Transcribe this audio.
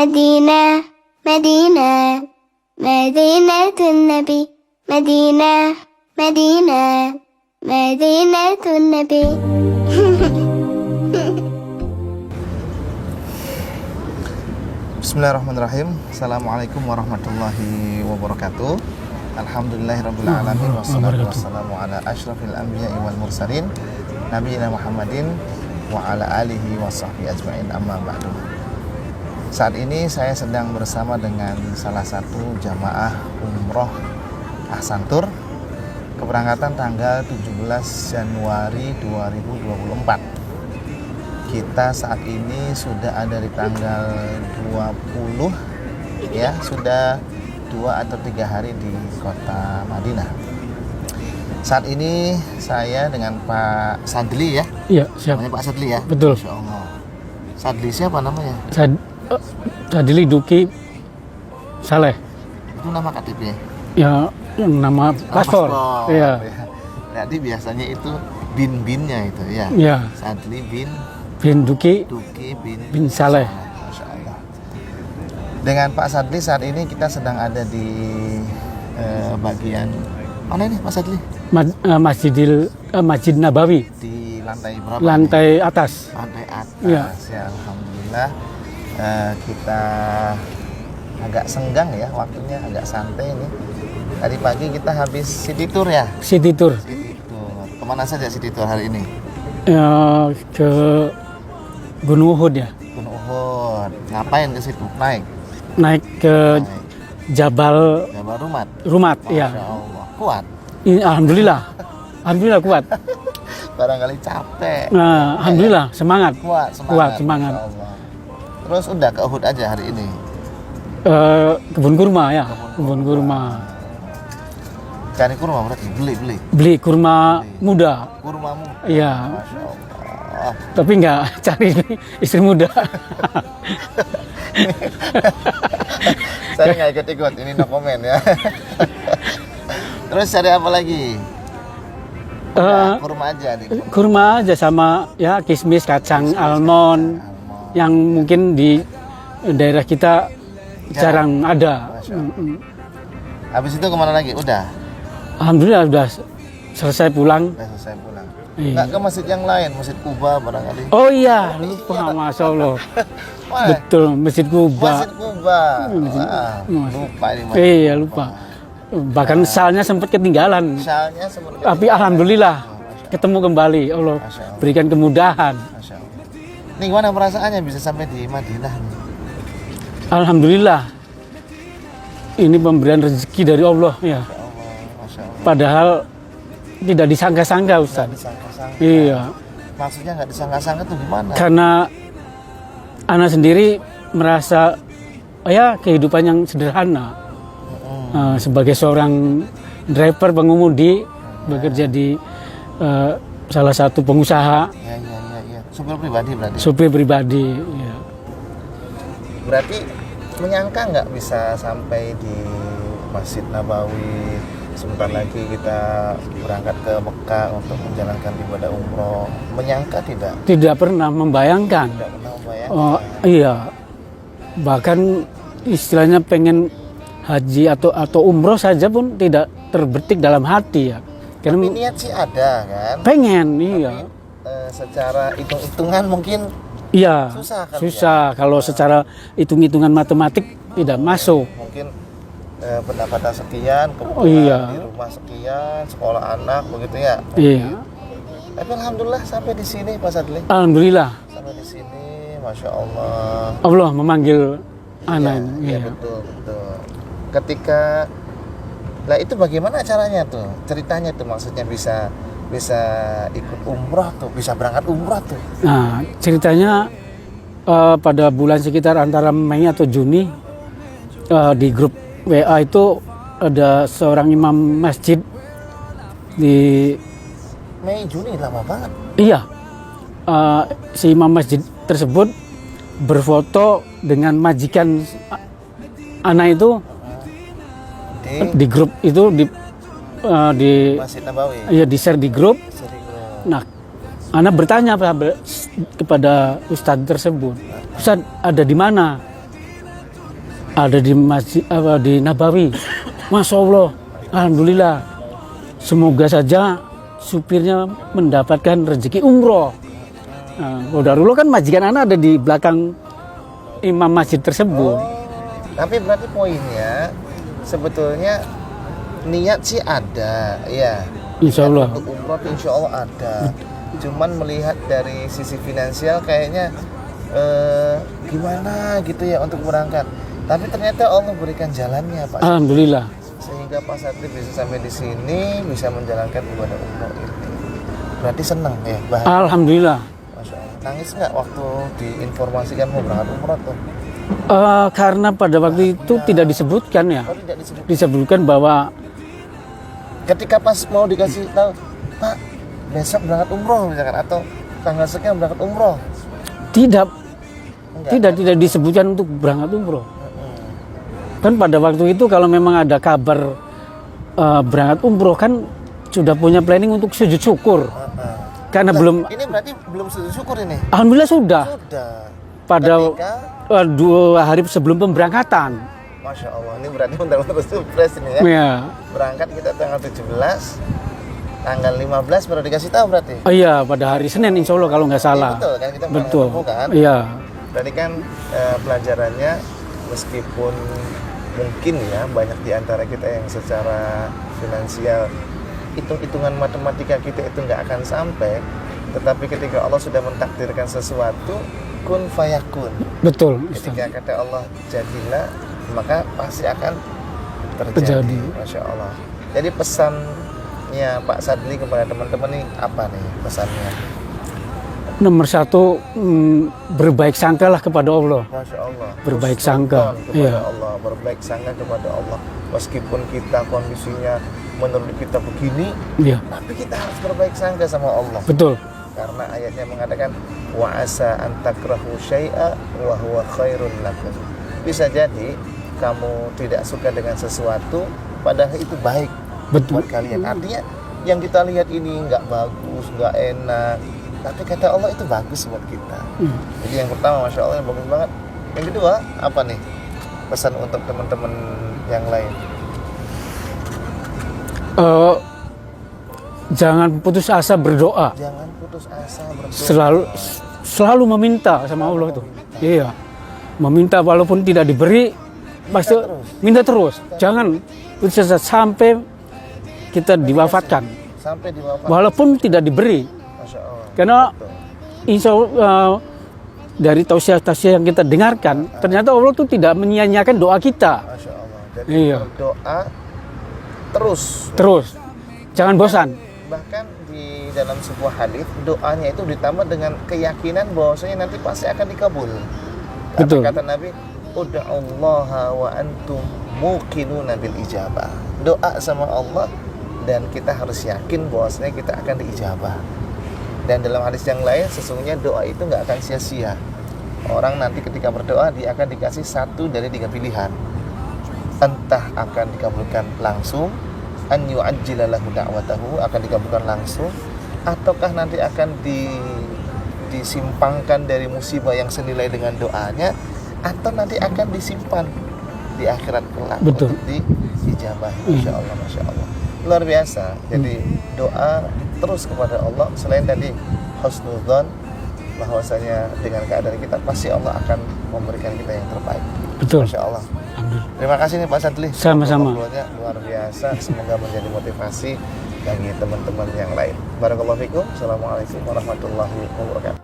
مدينة مدينة مدينة النبي مدينة مدينة مدينة النبي Bismillahirrahmanirrahim. Assalamualaikum warahmatullahi wabarakatuh. Alhamdulillahirabbil alamin wassalatu wassalamu ala asyrafil anbiya'i wal mursalin nabiyina Muhammadin wa ala alihi washabbihi ajmain, amma ba'du. Saat ini saya sedang bersama dengan salah satu jamaah umroh Ahsantur, keberangkatan tanggal 17 Januari 2024. Kita saat ini sudah ada di tanggal 20 ya, sudah 2 atau 3 hari di kota Madinah. Saat ini saya dengan Pak Sadli ya. Iya, siap. Namanya Pak Sadli ya. Betul. Masya Allah. Sadli siapa namanya? Sadli Duki Saleh. Itu nama KTP. Ya, yang nama paspor. Iya. Jadi biasanya itu bin-binnya itu ya. Iya. Sadli bin Duki bin Saleh. Masya Allah. Dengan Pak Sadli saat ini kita sedang ada di bagian mana ini Pak Sadli? Masjid Nabawi. Di lantai berapa? Lantai atas. Lantai atas. Ya. Ya, alhamdulillah kita agak senggang ya, waktunya agak santai ini. Tadi pagi kita habis city tour ya. City tour. City tour. Kemana saja city tour hari ini? Ke Gunung Uhud ya. Gunung Uhud. Ngapain ke situ? Naik ke Jabal Rumat. Ya. Masya Allah. Kuat. Ini alhamdulillah kuat. Barangkali capek. Nah, alhamdulillah semangat. Kuat. Semangat. Masya Allah. Terus udah ke Uhud aja hari ini. Kebun kurma ya. Kebun kurma. Cari kurma berarti Beli kurma muda. Kurma muda. Iya. Masya Allah. Tapi nggak cari istri muda. Saya nggak ikut-ikut, ini no comment ya. Terus cari apa lagi? Kurma aja nih. Kurma aja sama ya kismis, kacang almond yang mungkin di daerah kita jarang ada. Habis itu kemana lagi? Udah? Alhamdulillah udah selesai pulang. Nggak ke masjid yang lain, Masjid Kuba barangkali? Oh iya, lupa, Masya Allah. Betul, Masjid Kuba. Wah, lupa ini. Iya, lupa. Bahkan salnya sempat ketinggalan. Tapi alhamdulillah ketemu kembali. Allah berikan kemudahan. Ini gimana perasaannya bisa sampai di Madinah? Alhamdulillah. Ini pemberian rezeki dari Allah ya. Padahal tidak disangka-sangka, Ustaz. Iya. Maksudnya nggak disangka-sangka tuh gimana? Karena anak sendiri merasa ya kehidupan yang sederhana. Sebagai seorang driver pengemudi, bekerja di salah satu pengusaha. Ya. Supir pribadi berarti. Supir pribadi. Ya. Berarti menyangka nggak bisa sampai di Masjid Nabawi? Sebentar lagi kita berangkat ke Mekah untuk menjalankan ibadah umroh. Menyangka tidak? Tidak pernah membayangkan. Oh iya. Bahkan istilahnya pengen haji atau umroh saja pun tidak terbetik dalam hati ya. Karena niat sih ada kan? Pengen, iya. Secara hitung-hitungan mungkin iya, susah. Kalau secara hitung-hitungan matematik tidak masuk. Mungkin pendapatan sekian, kebutuhan di rumah sekian, sekolah anak begitu ya. Iya. Tapi alhamdulillah sampai di sini Pak Sadli. Alhamdulillah. Sampai di sini, Masya Allah. Allah memanggil anak. Iya, betul. Ketika, lah itu bagaimana caranya tuh? Ceritanya tuh maksudnya bisa ikut umroh tuh, bisa berangkat umroh tuh. Nah, ceritanya pada bulan sekitar antara Mei atau Juni di grup WA itu ada seorang imam masjid di Mei Juni, lama banget. Iya, si imam masjid tersebut berfoto dengan majikan anak itu di grup itu di Masjid Nabawi. Iya, di share di grup. Nah, anak bertanya kepada ustadz tersebut, "Ustadz, ada di mana?" ada di masjid di Nabawi. Masya Allah, alhamdulillah. Semoga saja supirnya mendapatkan rezeki umroh. Nah, Qadarullah kan majikan anak ada di belakang imam masjid tersebut. Tapi berarti poinnya sebetulnya niat sih ada, ya. Insya Allah. Untuk umroh tuh insya Allah ada. Cuman melihat dari sisi finansial kayaknya gimana gitu ya untuk berangkat. Tapi ternyata Allah berikan jalannya, Pak. Alhamdulillah. Sehingga Pak Sadli bisa sampai di sini, bisa menjalankan ibadah umroh ini. Berarti senang ya, Alhamdulillah. Masya Allah. Nangis nggak waktu diinformasikan mau berangkat umroh tuh? Karena pada waktu itu tidak disebutkan ya. Oh, tidak disebut. Disebutkan bahwa Ketika pas mau dikasih tahu, Pak, besok berangkat umroh misalkan, atau tanggal sekian berangkat umroh. tidak Enggak. tidak disebutkan untuk berangkat umroh. Kan pada waktu itu kalau memang ada kabar berangkat umroh kan sudah punya planning untuk sujud syukur. Karena belum, Ini berarti belum sujud syukur ini. alhamdulillah sudah Sudah. pada Ketika 2 hari sebelum pemberangkatan. Masya Allah, ini berarti benar-benar surprise ini ya. Ya. Berangkat kita tanggal 17, tanggal 15 baru dikasih tahu berarti. Oh iya, pada hari Senin insya Allah kalau nggak salah. Betul kan, kita Betul. ketemu kan. Iya. Berarti kan pelajarannya meskipun mungkin ya banyak di antara kita yang secara finansial hitung-hitungan matematika kita itu nggak akan sampai, tetapi ketika Allah sudah mentakdirkan sesuatu, kun fayakun. Betul, Ustaz. Ketika kata Allah jadilah, maka pasti akan terjadi. Masya Allah. Jadi pesannya Pak Sadli kepada teman-teman nih apa nih pesannya? Nomor 1, berbaik sangkalah kepada Allah. Masya Allah. Berbaik Husnuzon sangka. kepada Iya. Allah, berbaik sangka kepada Allah. Meskipun kita kondisinya menurut kita begini, Iya, tapi kita harus berbaik sangka sama Allah. betul. Karena ayatnya mengatakan wa asa an takrahu syai'a wa huwa khairun lakum. Bisa jadi kamu tidak suka dengan sesuatu padahal itu baik Betul. buat kalian. Artinya yang kita lihat ini nggak bagus, nggak enak, tapi kata Allah itu bagus buat kita. Jadi yang pertama Masya Allah yang bagus banget. Yang kedua apa nih pesan untuk teman-teman yang lain? Jangan putus asa berdoa. Jangan putus asa berdoa. Selalu meminta sama Allah itu. Iya. Meminta walaupun tidak diberi, pasti minta terus. Jangan putus asa sampai kita diwafatkan. Sampai diwafatkan. Walaupun tidak diberi. Masya Allah. Karena Betul. insya Allah dari tausiah-tausiah yang kita dengarkan, ternyata Allah itu tidak menyia-nyiakan doa kita. Masya Allah. Jadi Iya. berdoa terus. Terus, jangan bosan. Bahkan di dalam sebuah hadis doanya itu ditambah dengan keyakinan bahwasanya nanti pasti akan dikabul. Betul. Kata Nabi, "Ud'ullaha wa antum muqinuna bil ijabah." Doa sama Allah dan kita harus yakin bahwasanya kita akan diijabah. Dan dalam hadis yang lain sesungguhnya doa itu nggak akan sia-sia. Orang nanti ketika berdoa dia akan dikasih 1 dari 3 pilihan. Entah akan dikabulkan langsung, an yu'ajjila lahu da'watahu, akan dikabulkan langsung, ataukah nanti akan disimpangkan dari musibah yang senilai dengan doanya, atau nanti akan disimpan di akhirat kelak. Betul. Untuk diijabah. Masya Allah, Masya Allah. Luar biasa. Jadi doa terus kepada Allah. Selain tadi husnudzon, bahwasanya dengan keadaan kita pasti Allah akan memberikan kita yang terbaik. Betul. Masya Allah. Alhamdulillah. Terima kasih nih Pak Sadli. Sama-sama. Ngobrolnya luar biasa. Semoga menjadi motivasi bagi teman-teman yang lain. Barakallahu fikum. Assalamualaikum warahmatullahi wabarakatuh.